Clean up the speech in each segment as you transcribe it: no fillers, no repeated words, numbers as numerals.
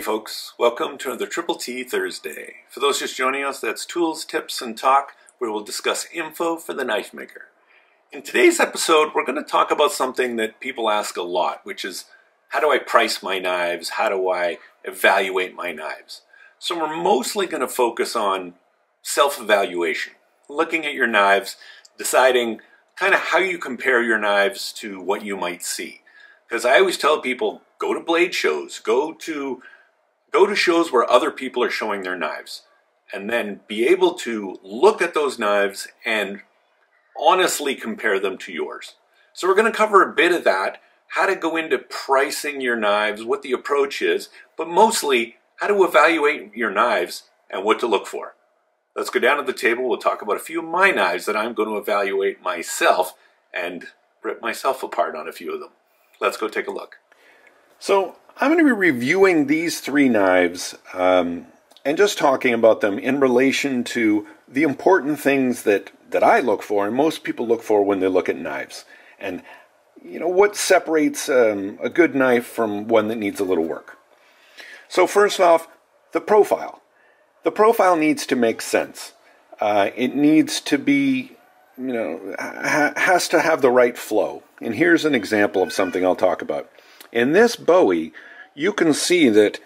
Hey folks, welcome to another Triple T Thursday. For those just joining us, that's tools, tips, and talk, where we'll discuss info for the knife maker. In today's episode, we're going to talk about something that people ask a lot, which is, how do I price my knives? How do I evaluate my knives? So we're mostly going to focus on self-evaluation, looking at your knives, deciding kind of how you compare your knives to what you might see. Because I always tell people, go to blade shows, go to shows where other people are showing their knives, and then be able to look at those knives and honestly compare them to yours. So we're going to cover a bit of that, how to go into pricing your knives, what the approach is, but mostly how to evaluate your knives and what to look for. Let's go down to the table. We'll talk about a few of my knives that I'm going to evaluate myself and rip myself apart on a few of them. Let's go take a look. So I'm going to be reviewing these three knives and just talking about them in relation to the important things that I look for and most people look for when they look at knives. And, you know, what separates a good knife from one that needs a little work. So first off, the profile. The profile needs to make sense. It needs to be, has to have the right flow. And here's an example of something I'll talk about. In this Bowie, you can see that,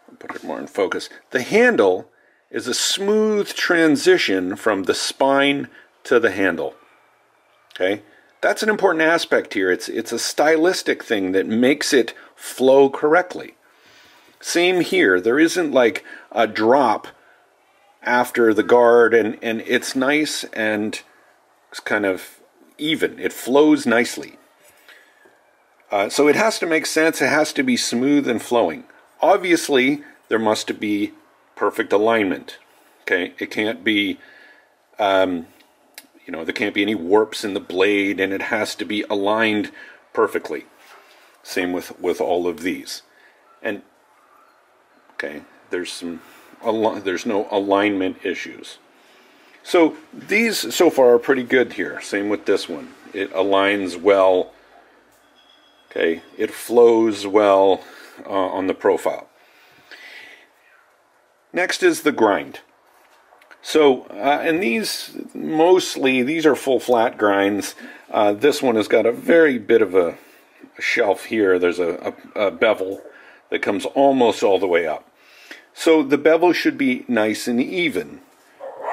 I'll put it more in focus, the handle is a smooth transition from the spine to the handle. Okay? That's an important aspect here. It's a stylistic thing that makes it flow correctly. Same here. There isn't like a drop after the guard, and it's nice and it's kind of even. It flows nicely. So it has to make sense. It has to be smooth and flowing. Obviously, there must be perfect alignment. Okay, it can't be, there can't be any warps in the blade, and it has to be aligned perfectly. Same with all of these. And okay, there's no alignment issues. So these so far are pretty good here. Same with this one. It aligns well. Okay, it flows well on the profile. Next is the grind. So, and these are full flat grinds. This one has got a very bit of a shelf here. There's a bevel that comes almost all the way up. So the bevel should be nice and even.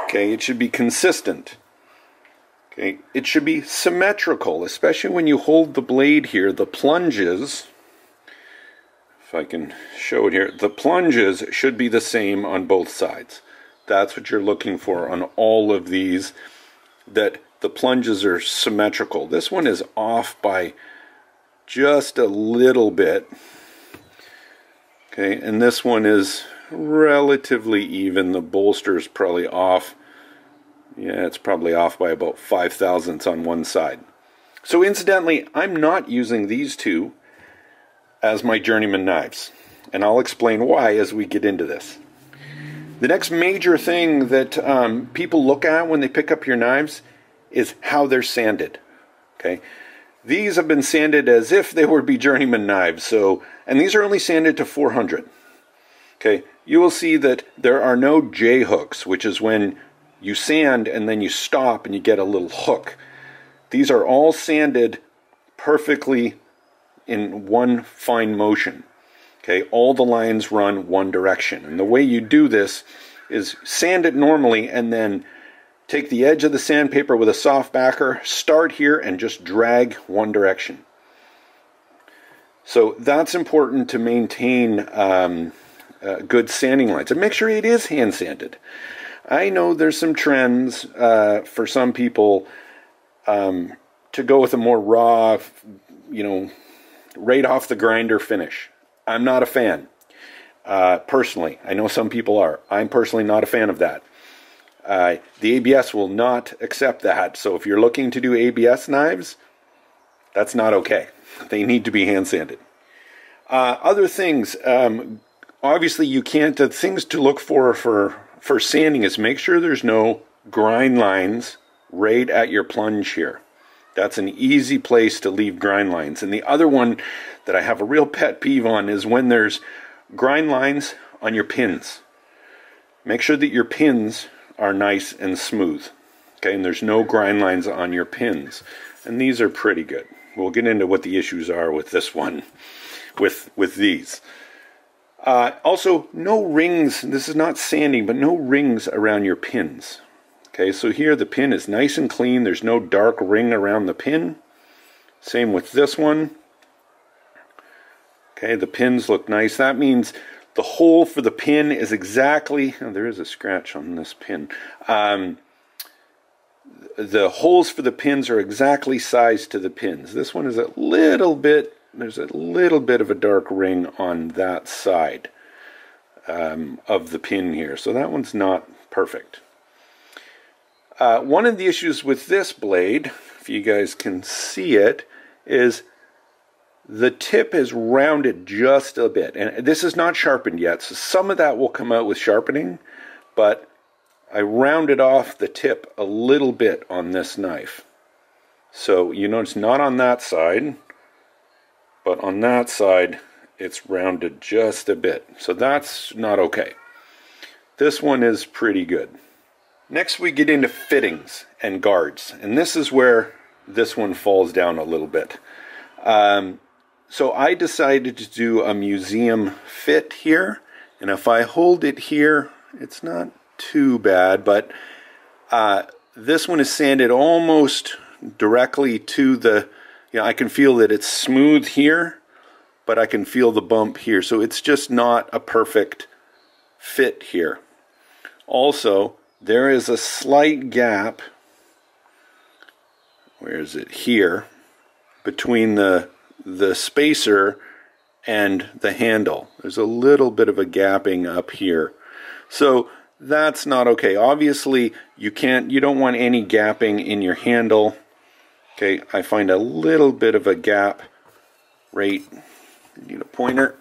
Okay, it should be consistent. Okay, it should be symmetrical, especially when you hold the blade here. The plunges, if I can show it here, the plunges should be the same on both sides. That's what you're looking for on all of these, that the plunges are symmetrical. This one is off by just a little bit. Okay, and this one is relatively even. The bolster is probably off. Yeah, it's probably off by about 5 thousandths on one side. So incidentally, I'm not using these two as my journeyman knives. And I'll explain why as we get into this. The next major thing that people look at when they pick up your knives is how they're sanded. Okay, these have been sanded as if they would be journeyman knives. And these are only sanded to 400. Okay, you will see that there are no J hooks, which is when you sand and then you stop and you get a little hook. These are all sanded perfectly in one fine motion. Okay, all the lines run one direction. And the way you do this is sand it normally and then take the edge of the sandpaper with a soft backer, start here and just drag one direction. So that's important to maintain good sanding lines. And make sure it is hand sanded. I know there's some trends for some people to go with a more raw, right off the grinder finish. I'm not a fan. Personally, I know some people are. I'm personally not a fan of that. The ABS will not accept that. So if you're looking to do ABS knives, that's not okay. They need to be hand sanded. Other things, obviously you can't, the things to look for sanding is make sure there's no grind lines right at your plunge here. That's an easy place to leave grind lines. And the other one that I have a real pet peeve on is when there's grind lines on your pins. Make sure that your pins are nice and smooth. Okay, and there's no grind lines on your pins. And these are pretty good. We'll get into what the issues are with this one, with these. Also, no rings. This is not sanding, but no rings around your pins. Okay, so here the pin is nice and clean. There's no dark ring around the pin. Same with this one. Okay, the pins look nice. That means the hole for the pin is exactly, oh, there is a scratch on this pin. The holes for the pins are exactly sized to the pins. This one is a little bit, there's a little bit of a dark ring on that side of the pin here. So that one's not perfect. One of the issues with this blade, if you guys can see it, is the tip is rounded just a bit, and this is not sharpened yet, so some of that will come out with sharpening, but I rounded off the tip a little bit on this knife. So you notice not on that side, but on that side it's rounded just a bit. So that's not okay. This one is pretty good. Next we get into fittings and guards, and this is where this one falls down a little bit. So I decided to do a museum fit here, and if I hold it here, it's not too bad, but this one is sanded almost directly to the, I can feel that it's smooth here, but I can feel the bump here, so it's just not a perfect fit here. Also, there is a slight gap, where is it, here, between the spacer and the handle. There's a little bit of a gapping up here. So that's not okay. Obviously, you don't want any gapping in your handle. Okay, I find a little bit of a gap right, I need a pointer,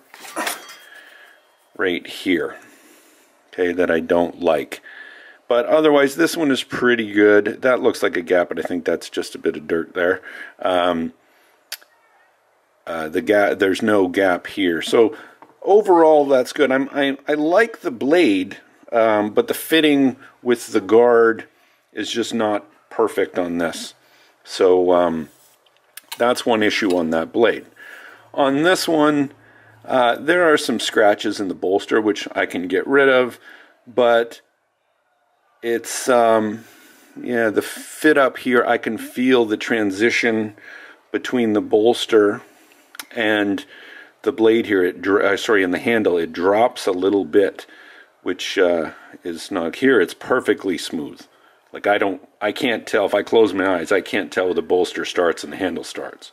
right here. Okay, that I don't like. But otherwise, this one is pretty good. That looks like a gap, but I think that's just a bit of dirt there. There's no gap here. So overall, that's good. I like the blade, but the fitting with the guard is just not perfect on this. So that's one issue on that blade. On this one, there are some scratches in the bolster, which I can get rid of, but it's, yeah, the fit up here, I can feel the transition between the bolster and the blade here, and the handle, it drops a little bit, which is not here. It's perfectly smooth. Like I can't tell, if I close my eyes, I can't tell where the bolster starts and the handle starts.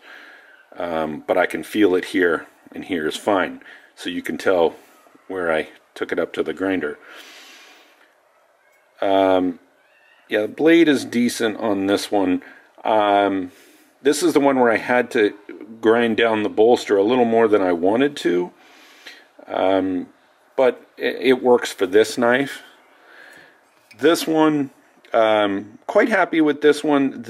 But I can feel it here, and here is fine. So you can tell where I took it up to the grinder. Yeah, the blade is decent on this one. This is the one where I had to grind down the bolster a little more than I wanted to. But it works for this knife. This one, quite happy with this one.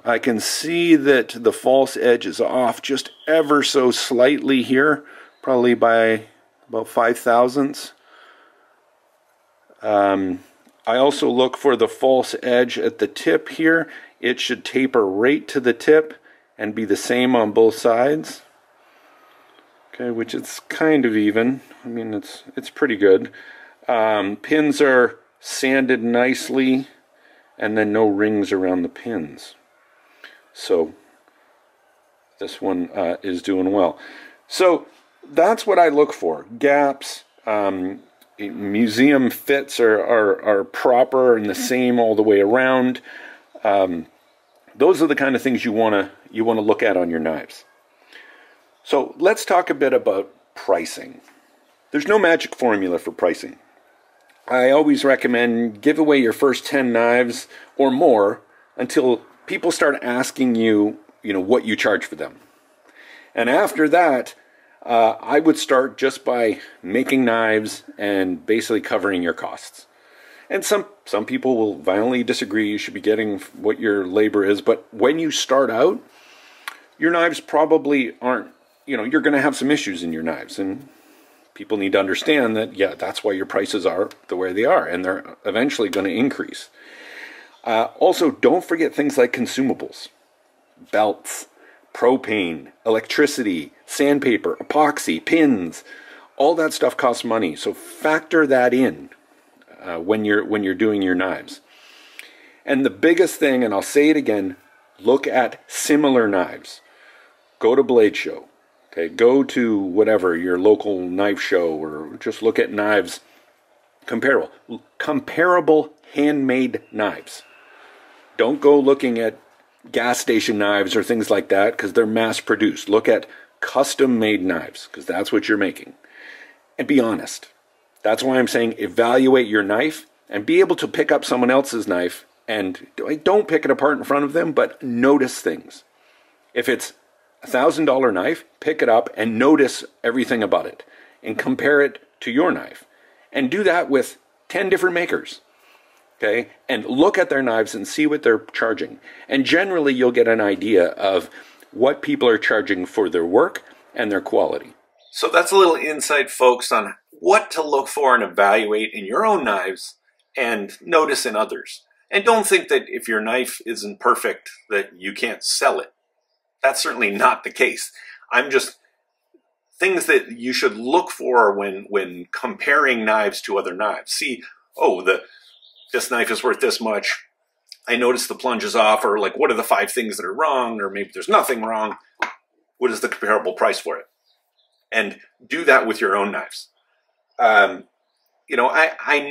I can see that the false edge is off just ever so slightly here, probably by about 5 thousandths. I also look for the false edge at the tip here. It should taper right to the tip and be the same on both sides. Okay, which is kind of even. I mean, it's pretty good. Pins are sanded nicely, and then no rings around the pins. So this one is doing well. So that's what I look for. Gaps. Museum fits are proper and the same all the way around. Those are the kind of things you want to look at on your knives. So let's talk a bit about pricing. There's no magic formula for pricing. I always recommend give away your first 10 knives or more until people start asking you, what you charge for them. And after that, I would start just by making knives and basically covering your costs. And some people will violently disagree. You should be getting what your labor is. But when you start out, your knives probably aren't, you're going to have some issues in your knives, and people need to understand that, yeah, that's why your prices are the way they are, and they're eventually going to increase. Also, don't forget things like consumables, belts, propane, electricity, sandpaper, epoxy, pins. All that stuff costs money, so factor that in when you're doing your knives. And the biggest thing, and I'll say it again, look at similar knives. Go to Blade Show. Okay, go to whatever, your local knife show, or just look at knives, comparable handmade knives. Don't go looking at gas station knives or things like that, because they're mass produced. Look at custom made knives, because that's what you're making. And be honest. That's why I'm saying evaluate your knife and be able to pick up someone else's knife, and don't pick it apart in front of them, but notice things. If it's $1,000 knife, pick it up and notice everything about it and compare it to your knife. And do that with 10 different makers. Okay? And look at their knives and see what they're charging. And generally you'll get an idea of what people are charging for their work and their quality. So that's a little insight, folks, on what to look for and evaluate in your own knives and notice in others. And don't think that if your knife isn't perfect that you can't sell it. That's certainly not the case. I'm just things that you should look for when comparing knives to other knives. See, oh, this knife is worth this much. I noticed the plunge is off, or like, what are the 5 things that are wrong? Or maybe there's nothing wrong. What is the comparable price for it? And do that with your own knives. I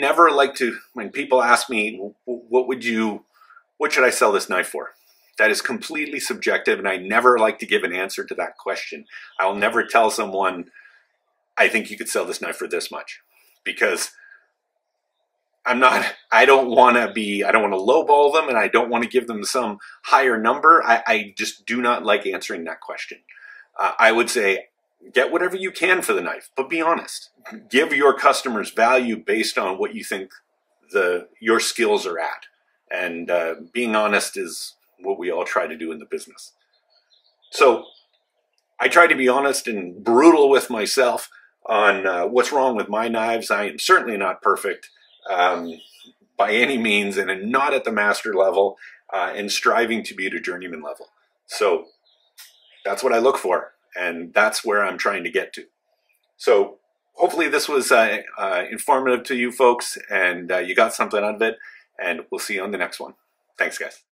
never like to, when people ask me, what should I sell this knife for? That is completely subjective, and I never like to give an answer to that question. I'll never tell someone, I think you could sell this knife for this much, because I don't want to lowball them, and I don't want to give them some higher number. I just do not like answering that question. I would say, get whatever you can for the knife, but be honest. Give your customers value based on what you think your skills are at. And being honest is what we all try to do in the business. So I try to be honest and brutal with myself on what's wrong with my knives. I am certainly not perfect by any means, and I'm not at the master level and striving to be at a journeyman level. So that's what I look for, and that's where I'm trying to get to. So hopefully this was informative to you folks, and you got something out of it, and we'll see you on the next one. Thanks, guys.